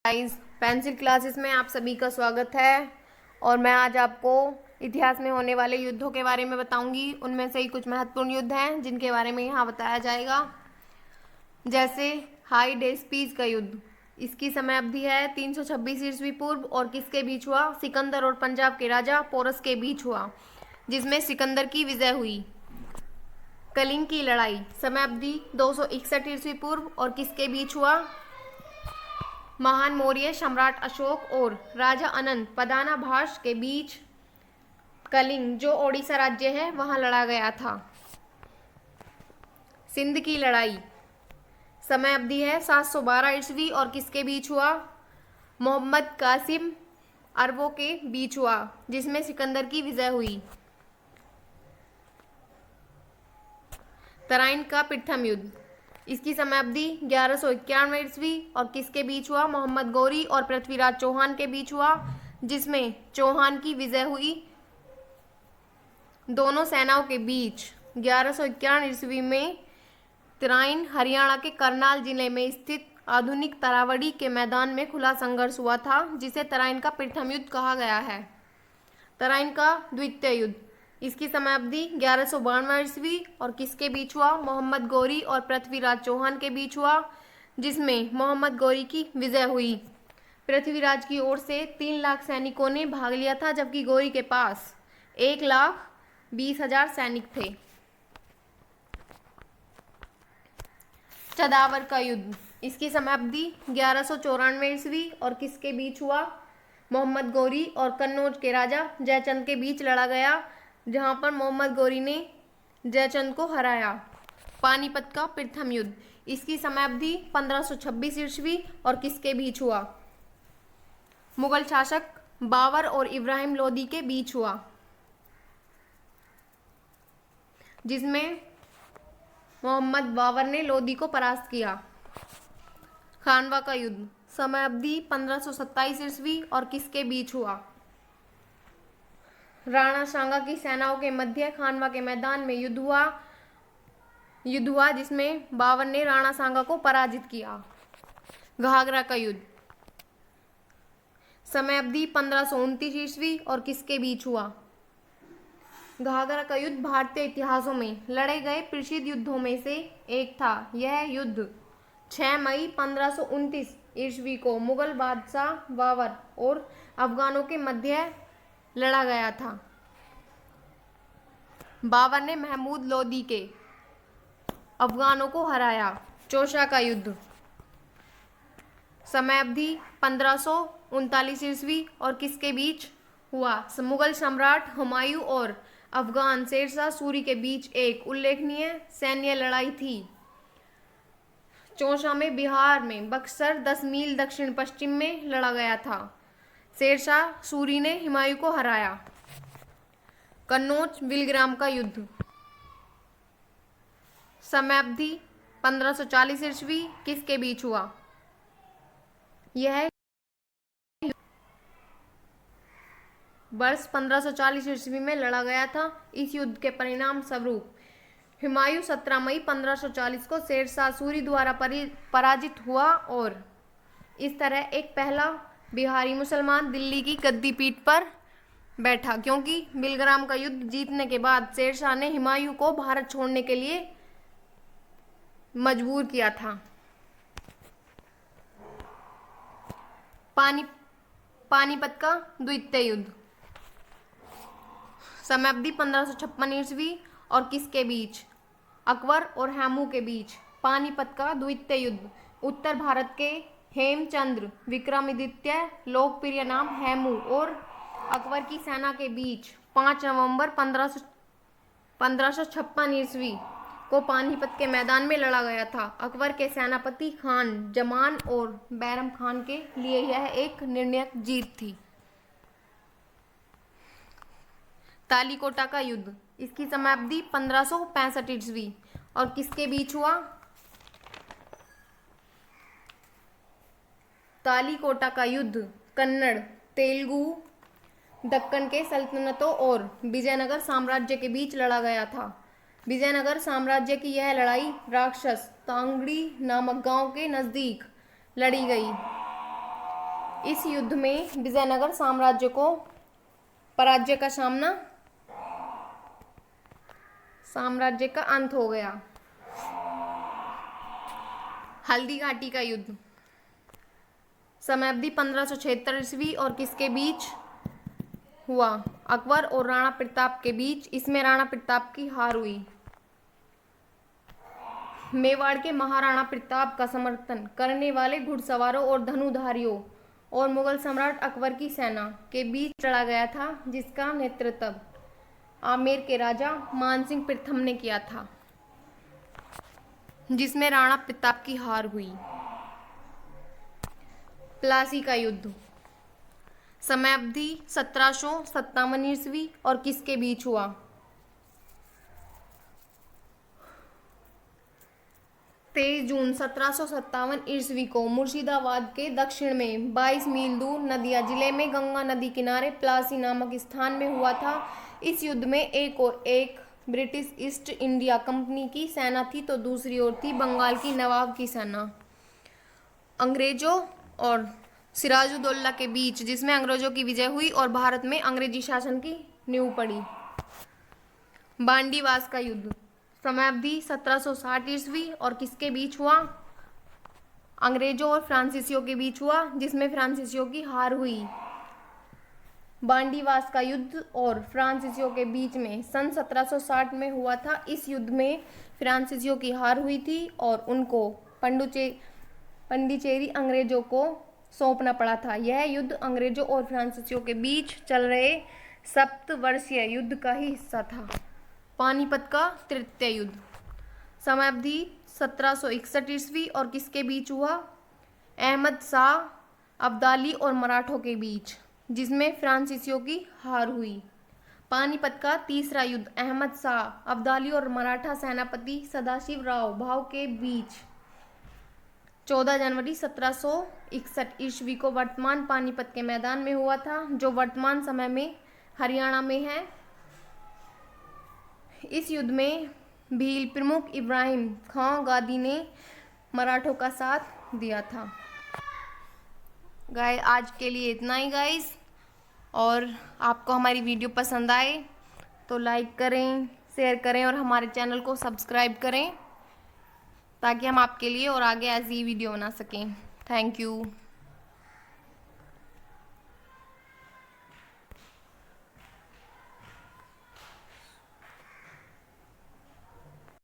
Guys, pencil classes में आप सभी का स्वागत है। और मैं आज आपको इतिहास में होने वाले युद्धों के बारे में बताऊंगी। उनमें से ही कुछ महत्वपूर्ण युद्ध हैं जिनके बारे में यहाँ बताया जाएगा। जैसे हाइडेस्पीज का युद्ध, इसकी समय अवधि है 326 ईस्वी पूर्व और किसके बीच हुआ? सिकंदर और पंजाब के राजा पोरस के बीच हुआ, जिसमें सिकंदर की विजय हुई। कलिंग की लड़ाई, समय अवधि 261 ईस्वी पूर्व और किसके बीच हुआ? महान मौर्य सम्राट अशोक और राजा अनंत पदानाभास के बीच कलिंग, जो ओडिशा राज्य है, वहां लड़ा गया था। सिंध की लड़ाई, समय अवधि है 712 ईस्वी और किसके बीच हुआ? मोहम्मद कासिम अरबों के बीच हुआ, जिसमें सिकंदर की विजय हुई। तराइन का प्रथम युद्ध, इसकी समय अवधि 1191 ईस्वी और किसके बीच हुआ? मोहम्मद गौरी और पृथ्वीराज चौहान के बीच हुआ, जिसमें चौहान की विजय हुई। दोनों सेनाओं के बीच 1191 ईस्वी में तराइन हरियाणा के करनाल जिले में स्थित आधुनिक तरावड़ी के मैदान में खुला संघर्ष हुआ था, जिसे तराइन का प्रथम युद्ध कहा गया है। तराइन का द्वितीय युद्ध, इसकी समय अवधि 1192 ईस्वी और किसके बीच हुआ? मोहम्मद गौरी और पृथ्वीराज चौहान के बीच हुआ, जिसमें मोहम्मद गौरी की विजय हुई। पृथ्वीराज की ओर से 3 लाख सैनिकों ने भाग लिया था, जबकि गौरी के पास 1,20,000 सैनिक थे। चदावर का युद्ध, इसकी समय अवधि 1194 ईस्वी और किसके बीच हुआ? मोहम्मद गौरी और कन्नौज के राजा जयचंद के बीच लड़ा गया, जहां पर मोहम्मद गौरी ने जयचंद को हराया। पानीपत का प्रथम युद्ध, इसकी समय अवधि 1526 ईस्वी और किसके बीच हुआ? मुगल शासक बाबर और इब्राहिम लोदी के बीच हुआ, जिसमें मोहम्मद बाबर ने लोदी को परास्त किया। खानवा का युद्ध, समय अवधि 1527 ईस्वी और किसके बीच हुआ? राणा सांगा की सेनाओं के मध्य खानवा के मैदान में युद्ध हुआ, जिसमें बाबर ने राणा सांगा को पराजित किया। घाघरा का युद्ध, समय अवधि 1529 ईस्वी और किसके बीच हुआ? घाघरा का युद्ध भारतीय इतिहासों में लड़े गए प्रसिद्ध युद्धों में से एक था। यह युद्ध 6 मई 1529 ईस्वी को मुगल बादशाह बाबर और अफगानों के मध्य लड़ा गया था। बाबर ने महमूद लोदी के अफगानों को हराया। चौसा का युद्ध, समय अवधि 1539 ईस्वी और किसके बीच हुआ? मुगल सम्राट हुमायूं और अफगान शेरशाह सूरी के बीच एक उल्लेखनीय सैन्य लड़ाई थी। चौसा में बिहार में बक्सर 10 मील दक्षिण पश्चिम में लड़ा गया था। शेरशाह सूरी ने हुमायूं को हराया। कन्नौज बिलग्राम का युद्ध, समय अवधि 1540 ईस्वी किसके बीच हुआ? यह वर्ष 1540 ईस्वी में लड़ा गया था। इस युद्ध के परिणाम स्वरूप हुमायूं 17 मई 1540 को शेरशाह सूरी द्वारा पराजित हुआ और इस तरह एक पहला बिहारी मुसलमान दिल्ली की गद्दी पीठ पर बैठा, क्योंकि बिलग्राम का युद्ध जीतने के बाद शेरशाह ने हुमायूं को भारत छोड़ने के लिए मजबूर किया था। पानीपत का द्वितीय युद्ध, समय अवधि 1556 ईस्वी और किसके बीच? अकबर और हेमू के बीच। पानीपत का द्वितीय युद्ध उत्तर भारत के हेमचंद्र विक्रमादित्य, लोकप्रिय नाम हेमू, और अकबर की सेना के बीच 5 नवंबर 1556 ईस्वी को पानीपत के मैदान में लड़ा गया था। अकबर के सेनापति खान जमान और बैरम खान के लिए यह एक निर्णायक जीत थी। तालीकोटा का युद्ध, इसकी समय अवधि 1565 ईस्वी और किसके बीच हुआ? तालीकोटा का युद्ध कन्नड़, तेलुगु, दक्कन के सल्तनतों और विजयनगर साम्राज्य के बीच लड़ा गया था। विजयनगर साम्राज्य की यह लड़ाई राक्षस तांगड़ी नामक गांव के नजदीक लड़ी गई। इस युद्ध में विजयनगर साम्राज्य को पराजय का साम्राज्य का अंत हो गया। हल्दी घाटी का युद्ध। समयावधि 1576 ईस्वी और किसके बीच हुआ? अकबर और राणा प्रताप के बीच। इसमें राणा प्रताप की हार हुई। मेवाड़ के महाराणा प्रताप का समर्थन करने वाले घुड़सवारों और धनुधारियों और मुगल सम्राट अकबर की सेना के बीच लड़ा गया था, जिसका नेतृत्व आमेर के राजा मानसिंह प्रथम ने किया था, जिसमें राणा प्रताप की हार हुई। प्लासी का युद्ध। समयावधि 1757 ईस्वी और किसके बीच हुआ? 23 जून 1757 ईस्वी को मुर्शिदाबाद के दक्षिण में 22 मील दूर नदिया जिले में गंगा नदी किनारे प्लासी नामक स्थान में हुआ था। इस युद्ध में एक और एक ब्रिटिश ईस्ट इंडिया कंपनी की सेना थी तो दूसरी ओर थी बंगाल की नवाब की सेना। अंग्रेजों और सिराजुद्दौला के बीच, जिसमें अंग्रेजों की विजय हुई और भारत में अंग्रेजी शासन की नींव पड़ी। बांडीवास का युद्ध। समयावधि 1760 ईस्वी और किसके बीच हुआ? अंग्रेजों और फ्रांसीसियों के बीच हुआ, जिसमें फ्रांसीसियों की हार हुई। बांडीवास का युद्ध और फ्रांसीसियों के बीच में सन 1760 में हुआ था। इस युद्ध में फ्रांसीसियों की हार हुई थी और उनको पंडिचेरी अंग्रेजों को सौंपना पड़ा था। यह युद्ध अंग्रेजों और फ्रांसीसियों के बीच चल रहे सप्तवर्षीय युद्ध का ही हिस्सा था। पानीपत का तृतीय युद्ध। समयावधि 1761 ईस्वी और किसके बीच हुआ? अहमद शाह अब्दाली और मराठों के बीच, जिसमें फ्रांसीसियों की हार हुई। पानीपत का तीसरा युद्ध अहमद शाह अब्दाली और मराठा सेनापति सदाशिव राव भाव के बीच 14 जनवरी 1761 ईस्वी को वर्तमान पानीपत के मैदान में हुआ था, जो वर्तमान समय में हरियाणा में है। इस युद्ध में भील प्रमुख इब्राहिम खां गादी ने मराठों का साथ दिया था। गाइस, आज के लिए इतना ही गाइस, और आपको हमारी वीडियो पसंद आए तो लाइक करें, शेयर करें और हमारे चैनल को सब्सक्राइब करें, ताकि हम आपके लिए और आगे ऐसी वीडियो बना सकें। Thank you.